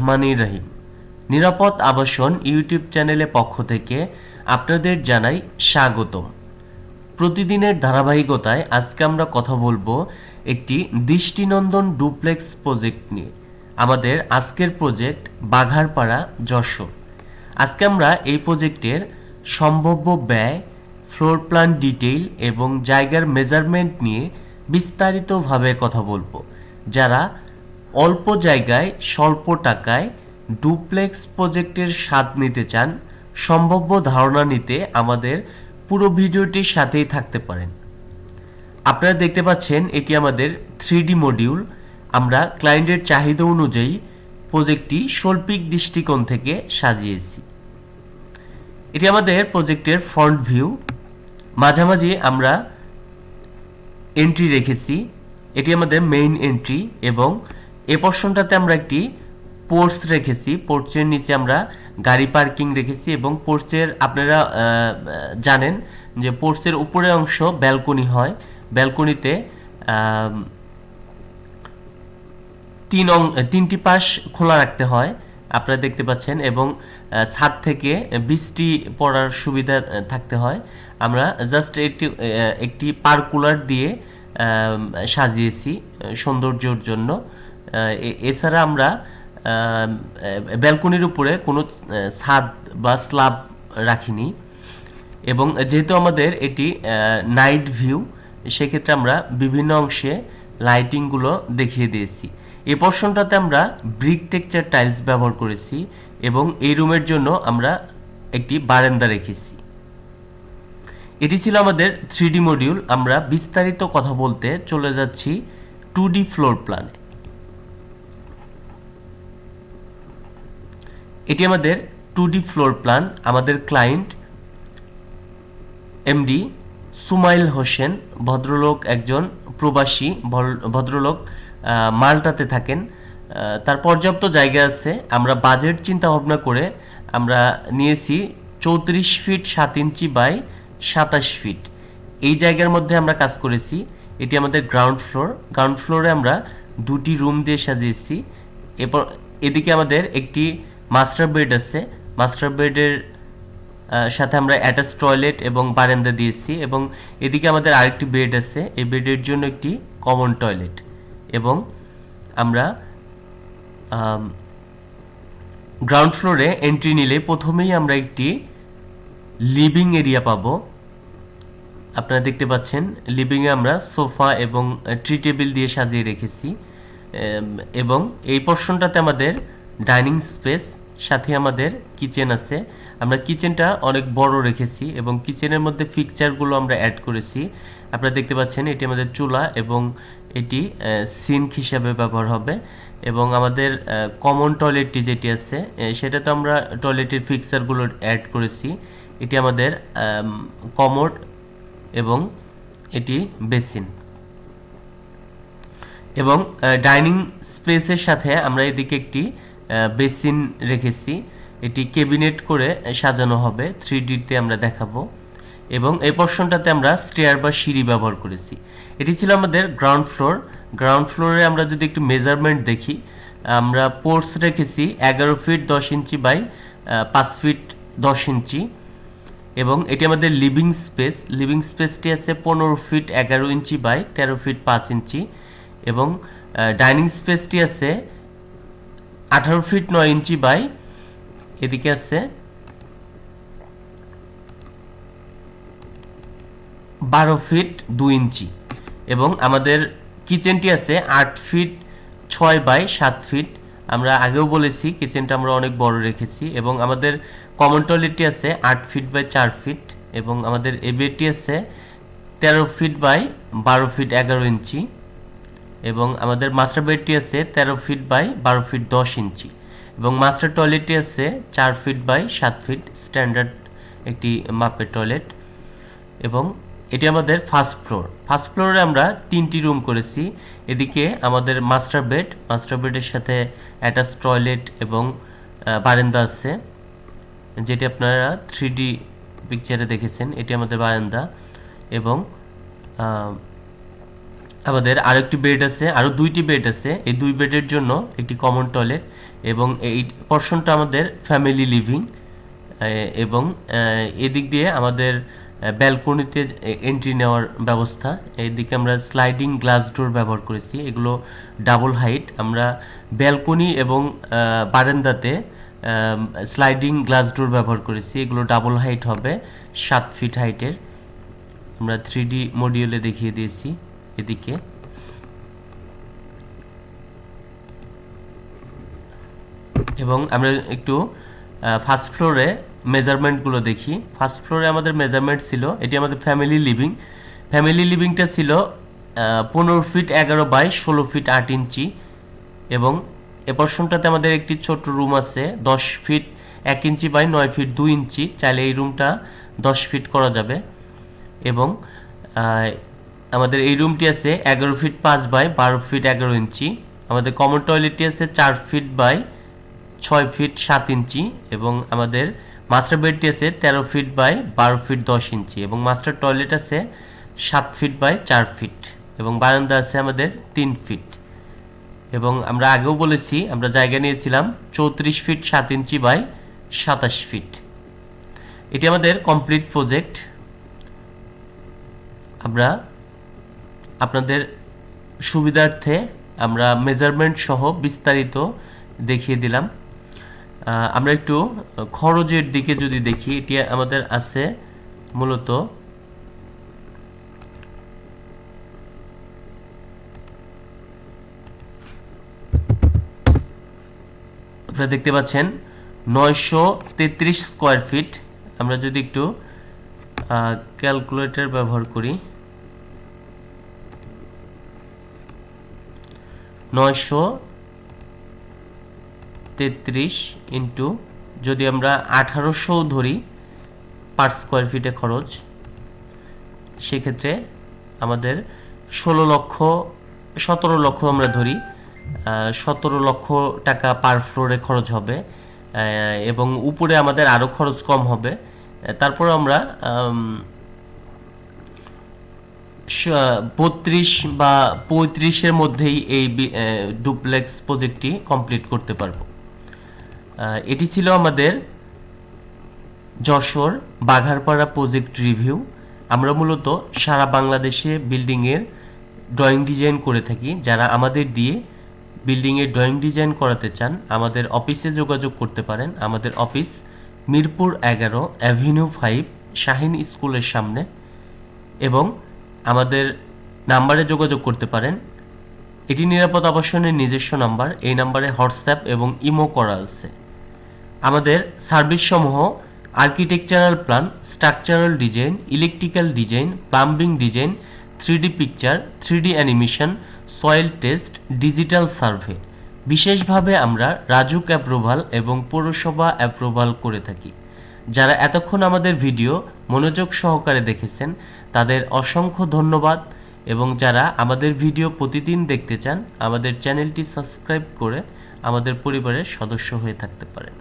রহমানির রহিম। নিরাপদ আবাসন ইউটিউব চ্যানেলের পক্ষ থেকে আপনাদের জানাই স্বাগতম। প্রতিদিনের ধারাবাহিকতায় আজকে আমরা কথা বলবো একটি দৃষ্টিনন্দন ডুপ্লেক্স প্রজেক্ট নিয়ে। আমাদের আজকের প্রজেক্ট বাঘারপাড়া, যশোর। আজকে আমরা এই প্রজেক্টের সম্ভাব্য ব্যয়, ফ্লোর প্ল্যান ডিটেইল এবং জায়গার মেজারমেন্ট নিয়ে বিস্তারিতভাবে কথা বলবো। যারা অল্প জায়গায় স্বল্প টাকায় ডুপ্লেক্স প্রজেক্টের স্বাদ নিতে চান, সম্ভাব্য ধারণা নিতে আমাদের পুরো ভিডিওটির সাথেই থাকতে পারেন। আপনারা দেখতে পাচ্ছেন এটি আমাদের 3D মডিউল। আমরা ক্লায়েন্টের চাহিদা অনুযায়ী প্রজেক্টটি শৈল্পিক দৃষ্টিকোণ থেকে সাজিয়েছি। এটি আমাদের প্রজেক্টের ফ্রন্ট ভিউ। মাঝামাঝি আমরা এন্ট্রি রেখেছি। এটি আমাদের মেইন এন্ট্রি এবং এ পোর্শনটাতে আমরা একটি পোর্চ রেখেছি। পোর্চের নিচে আমরা গাড়ি পার্কিং রেখেছি এবং পোর্চের আপনারা জানেন যে পোর্চের উপরের অংশ ব্যালকনি হয়। ব্যালকনিতে তিনটি পাশ খোলা রাখতে হয়, আপনারা দেখতে পাচ্ছেন, এবং ছাদ থেকে বৃষ্টি পড়ার সুবিধা থাকতে হয়। আমরা জাস্ট একটি পার্কুলার দিয়ে সাজিয়েছি সৌন্দর্যের জন্য। এছাড়া আমরা ব্যালকনির উপরে কোনো ছাদ বা স্ল্যাব রাখিনি। এবং যেহেতু আমাদের এটি নাইট ভিউ, সেক্ষেত্রে আমরা বিভিন্ন অংশে লাইটিংগুলো দেখিয়ে দিয়েছি। এই পোর্শনটাতে আমরা ব্রিক টেক্সচার টাইলস ব্যবহার করেছি এবং এই রুমের জন্য আমরা একটি বারান্দা রেখেছি। এটি ছিল আমাদের 3D মডিউল। আমরা বিস্তারিত কথা বলতে চলে যাচ্ছি 2D ফ্লোর প্ল্যানে। এটি আমাদের 2D ফ্লোর প্ল্যান। আমাদের ক্লায়েন্ট এমডি সুমাইল হোসেন, ভদ্রলোক, একজন প্রবাসী ভদ্রলোক, মাল্টাতে থাকেন। তার পর্যাপ্ত জায়গা আছে। আমরা বাজেট চিন্তা ভাবনা করে আমরা নিয়েছি 34 ফিট 7 ইঞ্চি বাই 27 ফিট। এই জায়গার মধ্যে আমরা কাজ করেছি। এটি আমাদের গ্রাউন্ড ফ্লোর। গ্রাউন্ড ফ্লোরে আমরা দুটি রুম দিয়ে সাজিয়েছি। এরপর এদিকে আমাদের একটি মাস্টার বেড আছে। মাস্টার বেডের সাথে আমরা অ্যাটাচ টয়লেট এবং বারান্দা দিয়েছি এবং এদিকে আমাদের আরেকটি বেড আছে। এই বেডের জন্য একটি কমন টয়লেট। এবং আমরা গ্রাউন্ড ফ্লোরে এন্ট্রি নিলে প্রথমেই আমরা একটি লিভিং এরিয়া পাবো। আপনারা দেখতে পাচ্ছেন লিভিংয়ে আমরা সোফা এবং ট্রি টেবিল দিয়ে সাজিয়ে রেখেছি। এবং এই পোর্শনটাতে আমাদের ডাইনিং স্পেস, সাথে আমাদের কিচেন আছে। আমরা কিচেনটা অনেক বড় রেখেছি এবং কিচেনের মধ্যে ফিক্সচারগুলো আমরা অ্যাড করেছি। আপনারা দেখতে পাচ্ছেন এটি আমাদের চুলা এবং এটি সিঙ্ক হিসাবে ব্যবহার হবে। এবং আমাদের কমন টয়লেটটি যেটি আছে সেটাতে আমরা টয়লেটের ফিক্সচারগুলো অ্যাড করেছি। এটি আমাদের কমোড এবং এটি বেসিন। এবং ডাইনিং স্পেসের সাথে আমরা এদিকে একটি বেসিন রেখেছি। এটি ক্যাবিনেট করে সাজানো হবে, 3Dতে আমরা দেখাবো। এবং এই পোর্শনটাতে আমরা স্টেয়ার বা সিঁড়ি ব্যবহার করেছি। এটি ছিল আমাদের গ্রাউন্ড ফ্লোর। গ্রাউন্ড ফ্লোরে আমরা যদি একটু মেজারমেন্ট দেখি, আমরা পোর্চ রেখেছি 11 ফিট 10 ইঞ্চি বাই 5 ফিট 10 ইঞ্চি। এবং এটি আমাদের লিভিং স্পেস। লিভিং স্পেসটি আছে 15 ফিট 11 ইঞ্চি বাই 13 ফিট 5 ইঞ্চি। এবং ডাইনিং স্পেসটি আছে 18 ফিট 9 ইঞ্চি বাই, এদিকে আছে 12 ফিট 2 ইঞ্চি। এবং আমাদের কিচেনটি আছে 8 ফিট 6 বাই 7 ফিট। আমরা আগেও বলেছি কিচেনটা আমরা অনেক বড় রেখেছি। এবং আমাদের কমন টয়লেটটি আছে 8 ফিট বাই 4 ফিট। এবং আমাদের এই বেডটি আছে 13 ফিট বাই 12 ফিট 11 ইঞ্চি। এবং আমাদের মাস্টার বেডটি আছে 13 ফিট বাই 12 ফিট 10 ইঞ্চি। এবং মাস্টার টয়লেটটি আছে 4 ফিট বাই 7 ফিট, স্ট্যান্ডার্ড একটি মাপের টয়লেট। এবং এটি আমাদের ফার্স্ট ফ্লোর। ফার্স্ট ফ্লোরে আমরা 3টি রুম করেছি। এদিকে আমাদের মাস্টার বেড, মাস্টার বেডের সাথে অ্যাটাচ টয়লেট এবং বারান্দা আছে, যেটি আপনারা 3D পিকচারে দেখেছেন। এটি আমাদের বারান্দা। এবং আমাদের আরেকটি বেড আছে, আরও 2টি বেড আছে। এই 2 বেডের জন্য একটি কমন টয়লেট এবং এই পোর্শনটা আমাদের ফ্যামিলি লিভিং, এবং এদিক দিয়ে আমাদের ব্যালকনিতে এন্ট্রি নেওয়ার ব্যবস্থা। এইদিকে আমরা স্লাইডিং গ্লাস ডোর ব্যবহার করেছি, এগুলো ডাবল হাইট। আমরা ব্যালকনি এবং বারান্দাতে স্লাইডিং গ্লাস ডোর ব্যবহার করেছি, এগুলো ডাবল হাইট হবে, 7 ফিট হাইটের। আমরা 3D মডিউলে দেখিয়ে দিয়েছি এদিকে। এবং আমরা একটু ফার্স্ট ফ্লোরে মেজারমেন্টগুলো দেখি। ফার্স্ট ফ্লোরে আমাদের মেজারমেন্ট ছিল, এটি আমাদের ফ্যামিলি লিভিং। ফ্যামিলি লিভিংটা ছিল 15 ফিট 11 বাই 16 ফিট 8 ইঞ্চি। এবং এ পোর্শনটাতে আমাদের একটি ছোট রুম আছে 10 ফিট 1 ইঞ্চি বাই 9 ফিট 2 ইঞ্চি, চাইলে এই রুমটা 10 ফিট করা যাবে। এবং আমাদের এই রুমটি আছে 11 ফিট 5 বাই 12 ফিট 11 ইঞ্চি। আমাদের কমন টয়লেটটি আছে 4 ফিট বাই 6 ফিট 7 ইঞ্চি। এবং আমাদের মাস্টার বেডটি আছে 13 ফিট বাই 12 ফিট 10 ইঞ্চি। এবং মাস্টার টয়লেট আছে 7 ফিট বাই 4 ফিট। এবং বারান্দা আছে আমাদের 3 ফিট। এবং আমরা আগেও বলেছি আমরা জায়গা নিয়েছিলাম 34 ফিট 7 ইঞ্চি বাই 27 ফিট। এটি আমাদের কমপ্লিট প্রজেক্ট। আমরা আপনাদের সুবিধার্থে আমরা মেজারমেন্ট সহ বিস্তারিত দেখিয়ে দিলাম। আমরা একটু খরচের দিকে যদি দেখি, এটি আমাদের আছে মূলত আপনারা দেখতে পাচ্ছেন 933 স্কোয়ার ফিট। আমরা যদি একটু ক্যালকুলেটর ব্যবহার করি, 933 ইন্টু যদি আমরা 1800 ধরি পার স্কোয়ার ফিটে খরচ, সেক্ষেত্রে আমাদের 17 লক্ষ আমরা ধরি, 17 লক্ষ টাকা পার ফ্লোরে খরচ হবে। এবং উপরে আমাদের আরও খরচ কম হবে। তারপর আমরা 32 বা 35-এর মধ্যেই এই ডুপ্লেক্স প্রজেক্টটি কমপ্লিট করতে পারবো। এটি ছিল আমাদের যশোর বাঘারপাড়া প্রজেক্ট রিভিউ। আমরা মূলত সারা বাংলাদেশে বিল্ডিংয়ের ড্রয়িং ডিজাইন করে থাকি। যারা আমাদের দিয়ে বিল্ডিংয়ের ড্রয়িং ডিজাইন করাতে চান আমাদের অফিসে যোগাযোগ করতে পারেন। আমাদের অফিস মিরপুর 11 অ্যাভিনিউ 5 শাহিন স্কুলের সামনে। এবং আমাদের নাম্বারে যোগাযোগ করতে পারেন। এটি নিরাপদ আবাসনের নিজস্ব নাম্বার। এই নাম্বারে হোয়াটসঅ্যাপ এবং ইমো করা আছে। আমাদের সার্ভিস সমূহ architectural plan, structural design, electrical design, plumbing design, 3D picture, 3D animation, soil test, digital survey. বিশেষভাবে আমরা রাজুক অ্যাপ্রুভাল এবং পৌরসভা অ্যাপ্রুভাল করে থাকি। যারা এতক্ষণ আমাদের ভিডিও মনোযোগ সহকারে দেখেছেন তাদের অসংখ্য ধন্যবাদ। এবং যারা আমাদের ভিডিও প্রতিদিন দেখতে চান আমাদের চ্যানেলটি সাবস্ক্রাইব করে আমাদের পরিবারের সদস্য হয়ে থাকতে পারেন।